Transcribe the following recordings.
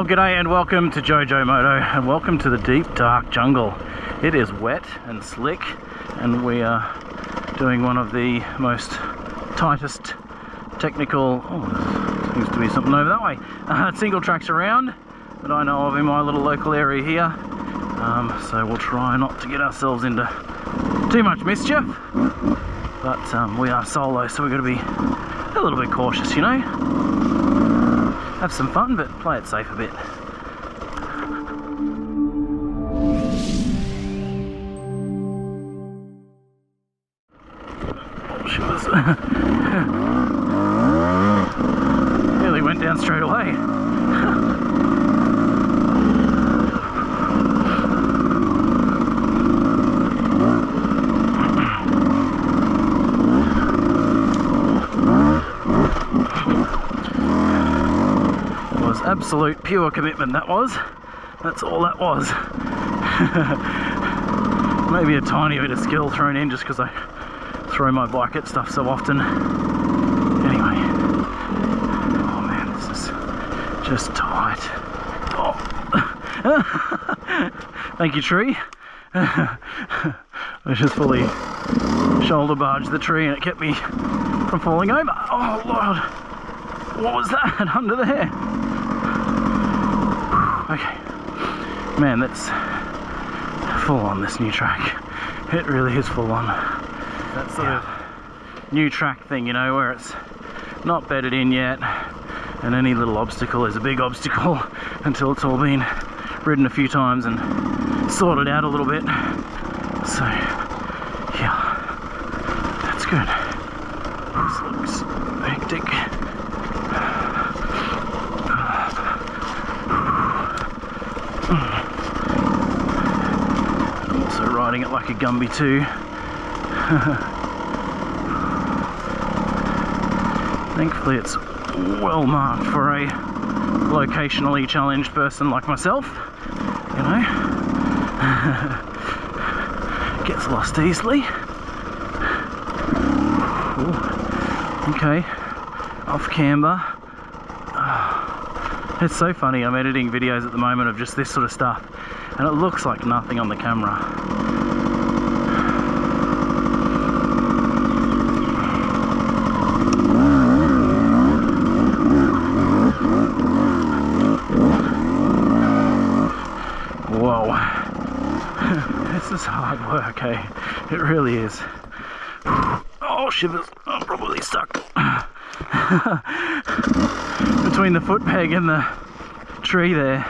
Well, g'day and welcome to JoeJoeMoto, and welcome to the deep dark jungle. It is wet and slick, and we are doing one of the most tightest technical, there seems to be something over that way, single tracks around that I know of in my little local area here. So we'll try not to get ourselves into too much mischief, but we are solo, so we've got to be a little bit cautious, you know. Have some fun, but play it safe a bit. Oh, she was nearly went down straight away. Absolute pure commitment, that was. That's all that was. Maybe a tiny bit of skill thrown in just because I throw my bike at stuff so often. Anyway. Oh man, this is just tight. Oh. Thank you, tree. I just fully shoulder barged the tree and it kept me from falling over. Oh Lord. What was that under there? Okay, man, that's full on, this new track. It really is full on. That sort of new track thing, you know, where it's not bedded in yet, and any little obstacle is a big obstacle until it's all been ridden a few times and sorted out a little bit. So, yeah, that's good. This looks hectic. Riding it like a Gumby too. Thankfully it's well marked for a locationally challenged person like myself, you know. Gets lost easily. Ooh. Okay, off camber. It's so funny, I'm editing videos at the moment of just this sort of stuff and it looks like nothing on the camera. Whoa, this is hard work, eh? It really is. Oh, shivers, I'm probably stuck. Between the foot peg and the tree there.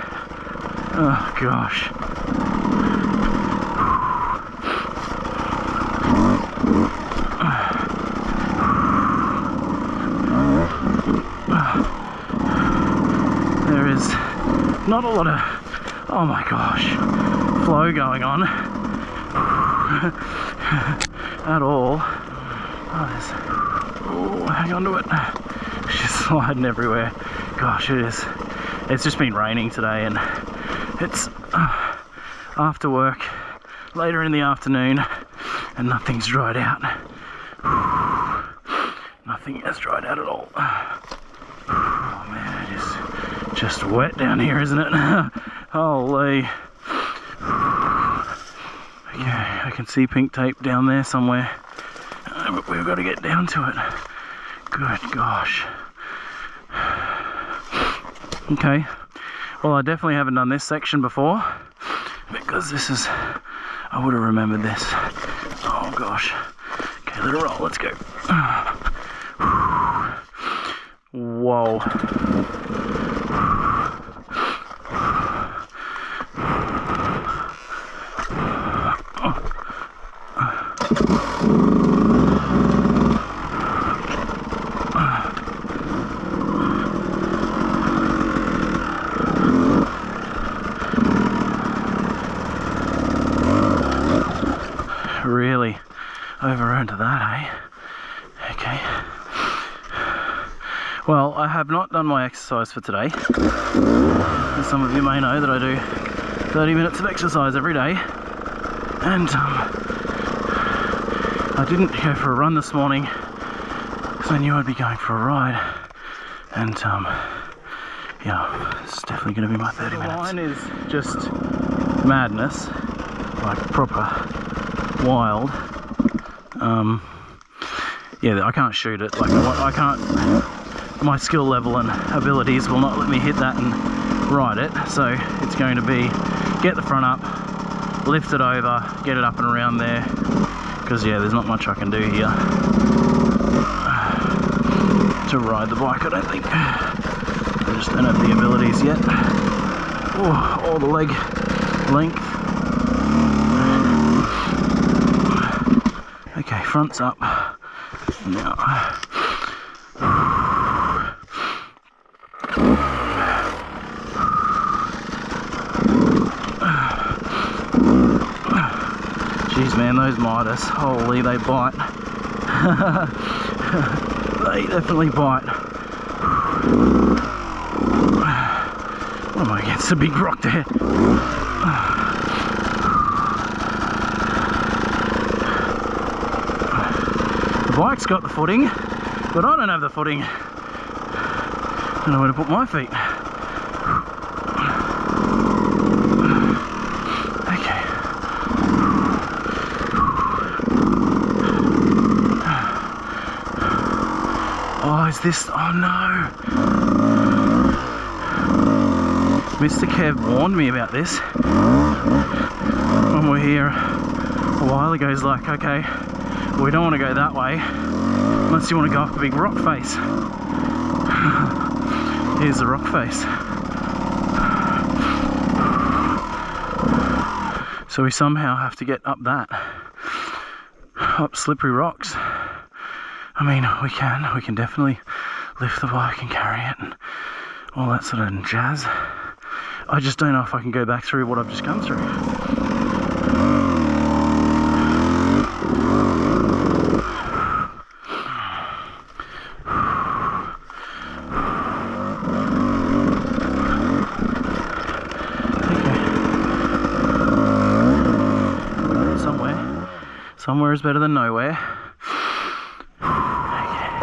Oh gosh. There is not a lot of, oh my gosh, flow going on at all. Oh, hang on to it. It's just sliding everywhere. Gosh, it is. It's just been raining today and it's after work, later in the afternoon, and nothing's dried out. Nothing has dried out at all. Oh man, it is just wet down here, isn't it? Holy. Okay, I can see pink tape down there somewhere, but we've got to get down to it. Good gosh. Okay, well I definitely haven't done this section before because this is, I would have remembered this. Oh gosh. Okay, let it roll, let's go. Whoa. Really overrun to that, eh? Okay. Well, I have not done my exercise for today. As some of you may know that I do 30 minutes of exercise every day. And I didn't go for a run this morning because I knew I'd be going for a ride. And yeah, it's definitely going to be my 30 minutes. The line is just madness, like proper wild. Yeah, I can't shoot it. Like I can't. My skill level and abilities will not let me hit that and ride it. So it's going to be get the front up, lift it over, get it up and around there. Because yeah, there's not much I can do here to ride the bike. I don't think. I just don't have the abilities yet. Oh, all the leg length. Okay, front's up. Now. Jeez man, those Midas, holy, they bite. They definitely bite. Oh my god, it's a big rock there. The bike's got the footing, but I don't have the footing. I don't know where to put my feet. Okay. Oh, is this? Oh no! Mr. Kev warned me about this when we were here a while ago. He's like, okay, we don't want to go that way unless you want to go up a big rock face. Here's the rock face. So we somehow have to get up that, up slippery rocks. I mean, we can definitely lift the bike and carry it and all that sort of jazz. I just don't know if I can go back through what I've just come through. Somewhere is better than nowhere. Okay.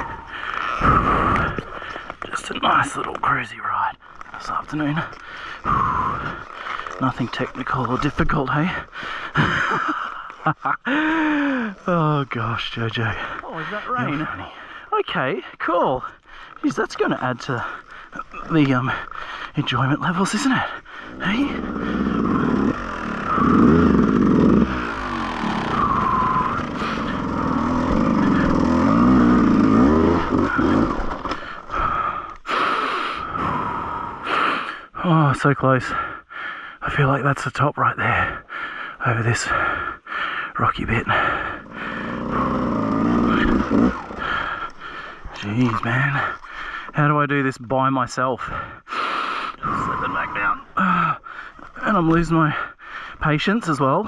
Just a nice little cruisy ride this afternoon. Nothing technical or difficult, hey? Oh gosh, Jojo. Oh, is that rain? Okay, cool. Geez, that's going to add to the enjoyment levels, isn't it? Hey? Oh, so close. I feel like that's the top right there, over this rocky bit. Jeez, man. How do I do this by myself? Slipping back down. And I'm losing my patience as well.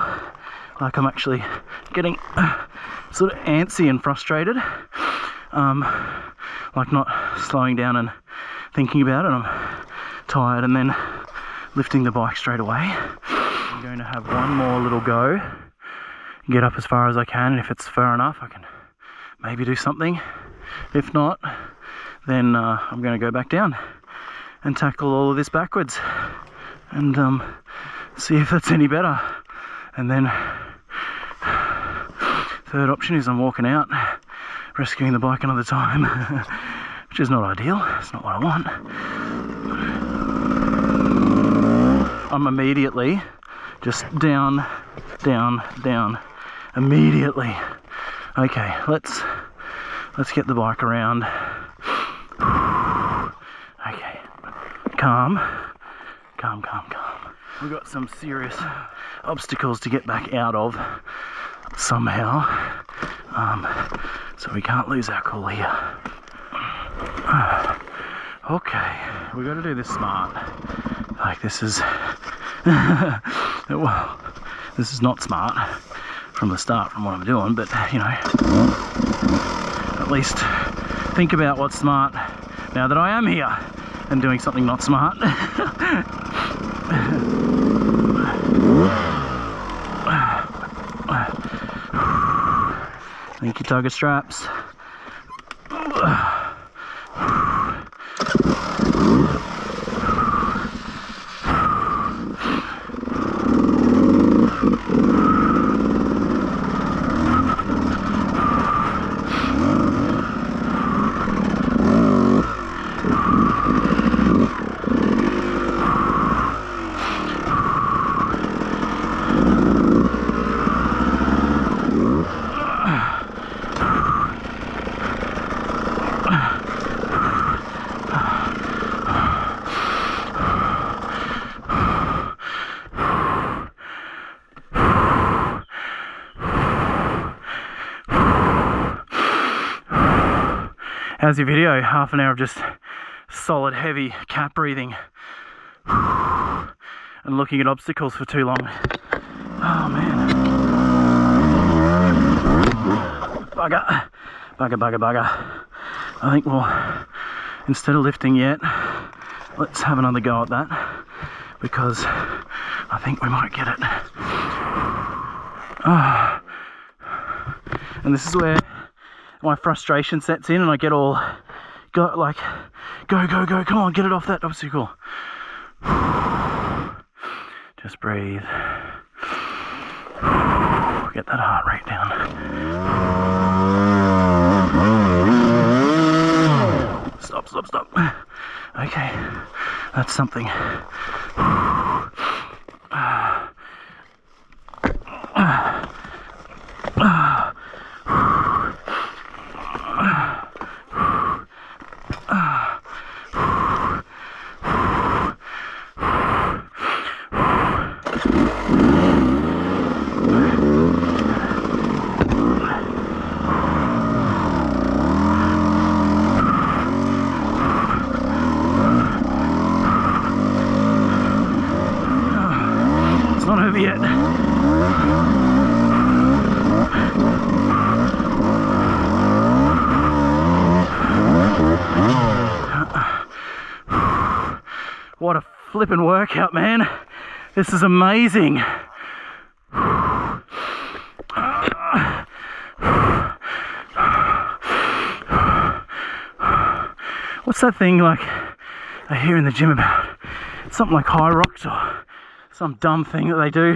Like I'm actually getting sort of antsy and frustrated. Like not slowing down and thinking about it. I'm tired and then lifting the bike straight away. I'm going to have one more little go, get up as far as I can, and if it's far enough I can maybe do something. If not, then I'm going to go back down and tackle all of this backwards and see if that's any better. And then third option is I'm walking out, rescuing the bike another time, which is not ideal. It's not what I want. I'm immediately just down, down, down, immediately. Okay, let's get the bike around. Okay, calm, calm, calm, calm. We've got some serious obstacles to get back out of somehow, so we can't lose our cool here. Okay, we got to do this smart. Like this is, well, this is not smart from the start from what I'm doing, but you know, at least think about what's smart now that I am here and doing something not smart. Thank you, tugger straps. How's your video? Half an hour of just solid, heavy cat breathing and looking at obstacles for too long. Oh man. Bugger. Bugger, bugger, bugger. I think we'll, instead of lifting yet, let's have another go at that, because I think we might get it. Oh. And this is where my frustration sets in and I get all, go, come on, get it off that obstacle. Just breathe. Get that heart rate down. Stop, stop, stop. Okay, that's something. It's not over yet. What a flippin' workout, man. This is amazing. What's that thing like I hear in the gym about? Something like high rocks or some dumb thing that they do.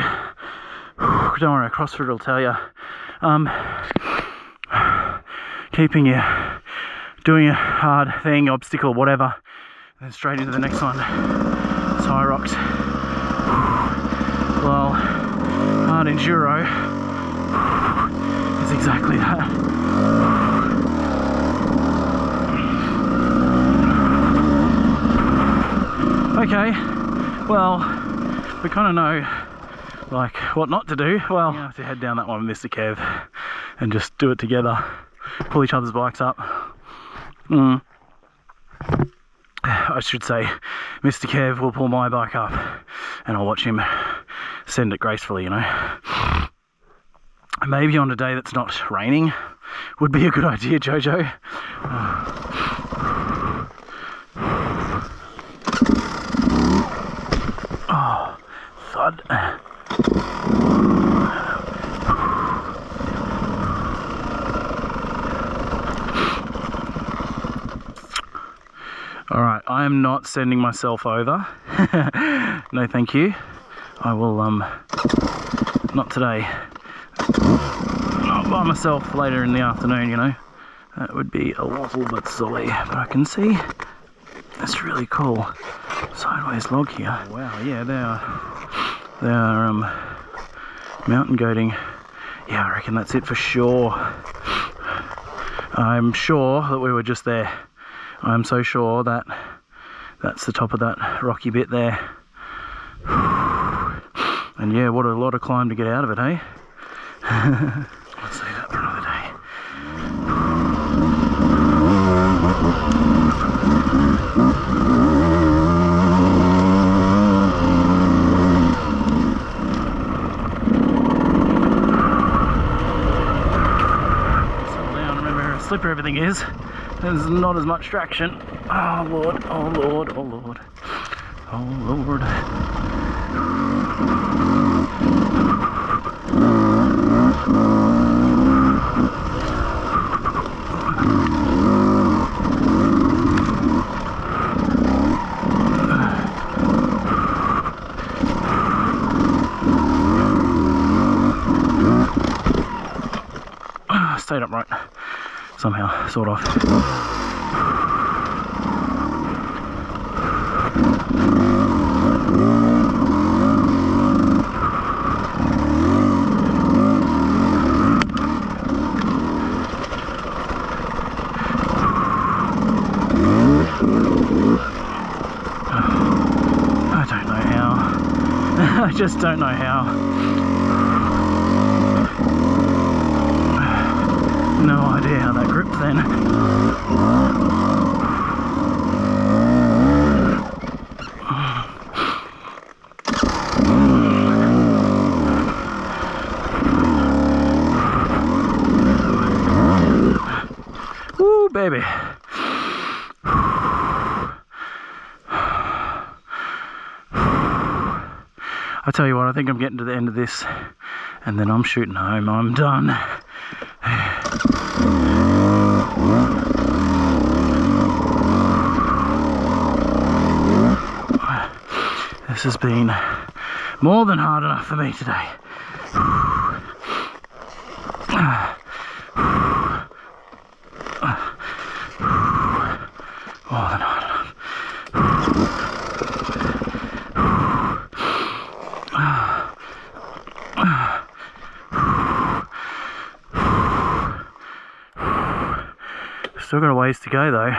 Don't worry, a CrossFitter will tell you. Keeping you doing a hard thing, obstacle, whatever, and then straight into the next one. It's high rocks. Well, hard enduro is exactly that. Okay, well, we kind of know like what not to do. Well, you have to head down that one with Mr. Kev and just do it together, pull each other's bikes up. I should say Mr. Kev will pull my bike up and I'll watch him send it gracefully, you know. Maybe on a day that's not raining would be a good idea, Jojo. Oh, thud. Alright, I am not sending myself over. No thank you. I will, not today. Not by myself later in the afternoon, you know. That would be a little bit silly. But I can see this really cool sideways log here. Oh, wow, yeah, they are mountain goating. Yeah, I reckon that's it for sure. I'm sure that we were just there. I'm so sure that that's the top of that rocky bit there. And yeah, what a lot of climb to get out of it, hey? Let's save that for another day. Settle down, remember how slippery everything is. There's not as much traction. Oh Lord, oh Lord, oh Lord, oh Lord. Stayed upright somehow, sort of. I don't know how. I just don't know how. No idea how that gripped then. Woo, baby. I tell you what, I think I'm getting to the end of this and then I'm shooting home. I'm done. This has been more than hard enough for me today. More than hard enough. Still got a ways to go though.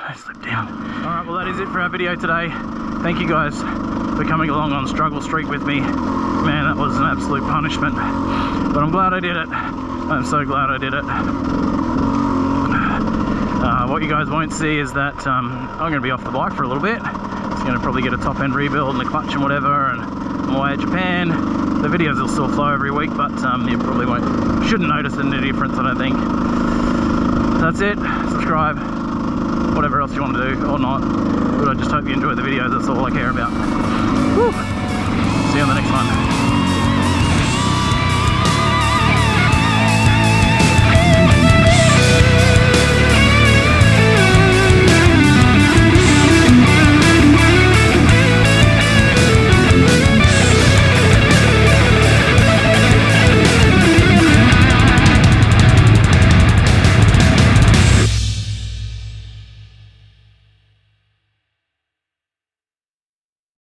Don't slip down. Alright, well that is it for our video today. Thank you guys for coming along on Struggle Streak with me. Man, that was an absolute punishment. But I'm glad I did it. I'm so glad I did it. What you guys won't see is that I'm going to be off the bike for a little bit. It's going to probably get a top end rebuild and a clutch and whatever, and I'm away at Japan. The videos will still flow every week, but you probably shouldn't notice any difference, I don't think. That's it. Subscribe. Whatever else you want to do, or not. But I just hope you enjoy the videos. That's all I care about. Woo.